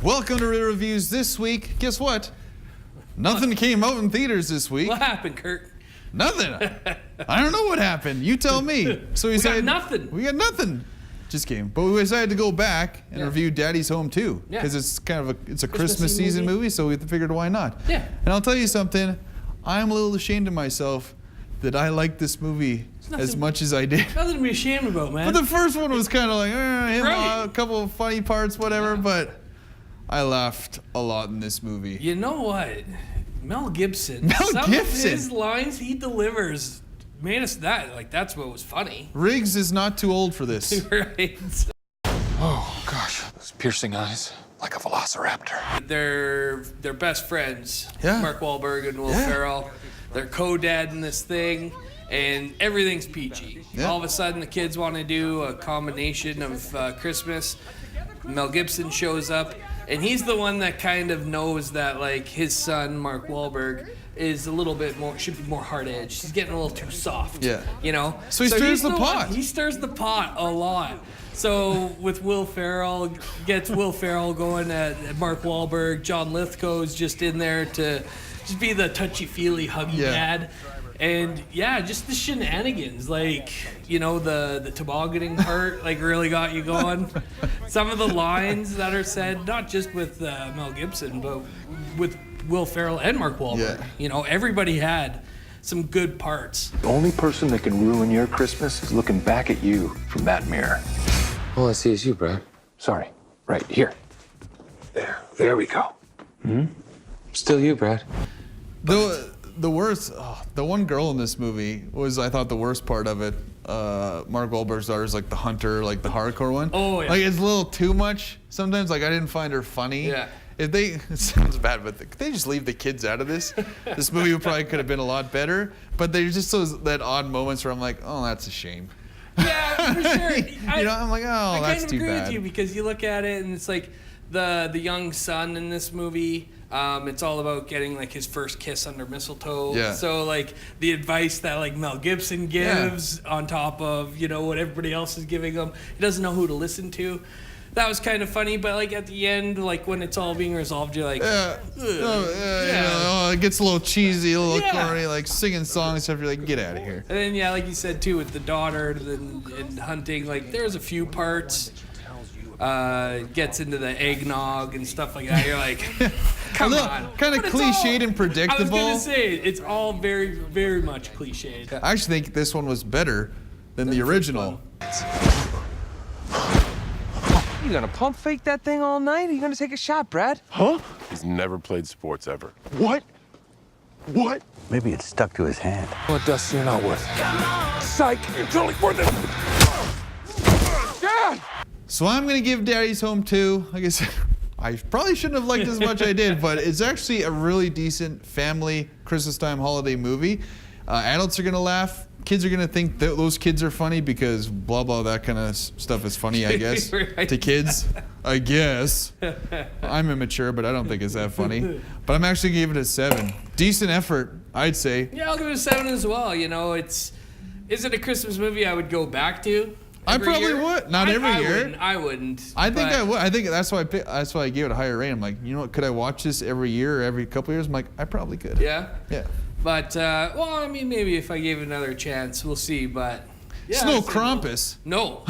Welcome to Real Reviews this week. Guess what? Nothing came out in theaters this week. What happened, Kurt? Nothing. I don't know what happened. You tell me. So we got nothing. We got nothing. Just kidding. But we decided to go back and review Daddy's Home 2 because it's kind of a Christmas season movie, so we figured why not. Yeah. And I'll tell you something. I'm a little ashamed of myself that I liked this movie as much as I did. Nothing to be ashamed about, man. But the first one was kind of like, a couple of funny parts, whatever, but I laughed a lot in this movie. You know what? Mel Gibson. Some of his lines he delivers made us that's what was funny. Riggs is not too old for this. Right. Oh, gosh. Those piercing eyes. Like a velociraptor. They're best friends. Yeah. Mark Wahlberg and Will Ferrell. They're co-dad in this thing, and everything's peachy. Yeah. All of a sudden, the kids want to do a combination of Christmas. Mel Gibson shows up, and he's the one that kind of knows that, like, his son, Mark Wahlberg, is a little bit more, should be more hard-edged. He's getting a little too soft. Yeah. You know? So he stirs the pot. He stirs the pot a lot. So with Will Ferrell, gets Will Ferrell going at Mark Wahlberg. John Lithgow's just in there to just be the touchy-feely, huggy dad. And yeah, just the shenanigans, like, you know, the tobogganing part, like, really got you going. Some of the lines that are said, not just with Mel Gibson, but with Will Ferrell and Mark Wahlberg. Yeah. You know, everybody had some good parts. The only person that can ruin your Christmas is looking back at you from that mirror. All I see is you, Brad. Sorry. Right, here. There we go. Still you, Brad. The worst, the one girl in this movie was, I thought, the worst part of it. Mark Wahlberg's daughter's like the hunter, like the hardcore one. Oh, yeah. Like, it's a little too much sometimes. Like, I didn't find her funny. Yeah. It sounds bad, but if they just leave the kids out of this, this movie probably could have been a lot better. But there's just that odd moments where I'm like, oh, that's a shame. Yeah, for sure. You know, I'm like, oh, that's too bad. I kind of agree with you, because you look at it and it's like the young son in this movie. It's all about getting, like, his first kiss under mistletoe. Yeah. So, like, the advice that, like, Mel Gibson gives on top of, you know, what everybody else is giving him. He doesn't know who to listen to. That was kind of funny, but, like, at the end, like, when it's all being resolved, you're like, You know, it gets a little cheesy, a little corny, like singing songs and stuff. You're like, get out of here. And then, yeah, like you said, too, with the daughter and hunting, like, there's a few parts. Gets into the eggnog and stuff like that. You're like, come on. Kind of cliched and predictable. I was gonna say, it's all very, very much cliched. I actually think this one was better than the original. You gonna pump fake that thing all night? Or you gonna take a shot, Brad? Huh? He's never played sports ever. What? What? Maybe it's stuck to his hand. What, Dusty, you're not worth it. Psych, you're totally worth it. Dad! So I'm going to give Daddy's Home 2. Like I said, I probably shouldn't have liked it as much as I did, but it's actually a really decent family Christmas time holiday movie. Adults are going to laugh. Kids are going to think that those kids are funny because blah, blah, that kind of stuff is funny, I guess, Right. to kids. I guess. I'm immature, but I don't think it's that funny. But I'm actually going to give it a 7. Decent effort, I'd say. Yeah, I'll give it a 7 as well. You know, is it a Christmas movie I would go back to? I probably would. Not every year. I wouldn't. I think I would. I think that's why I gave it a higher rating. I'm like, you know what? Could I watch this every year or every couple years? I'm like, I probably could. Yeah. Yeah. But well, I mean, maybe if I gave it another chance, we'll see. But yeah, it's no Krampus. No,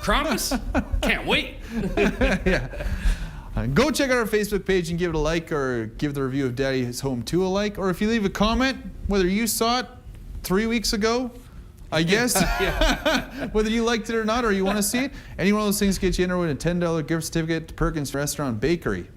Krampus. Can't wait. Yeah. Go check out our Facebook page and give it a like, or give the review of Daddy's Home 2 a like, or if you leave a comment, whether you saw it 3 weeks ago, I guess. Whether you liked it or not, or you want to see it. Any one of those things gets you in or win a $10 gift certificate to Perkins Restaurant Bakery.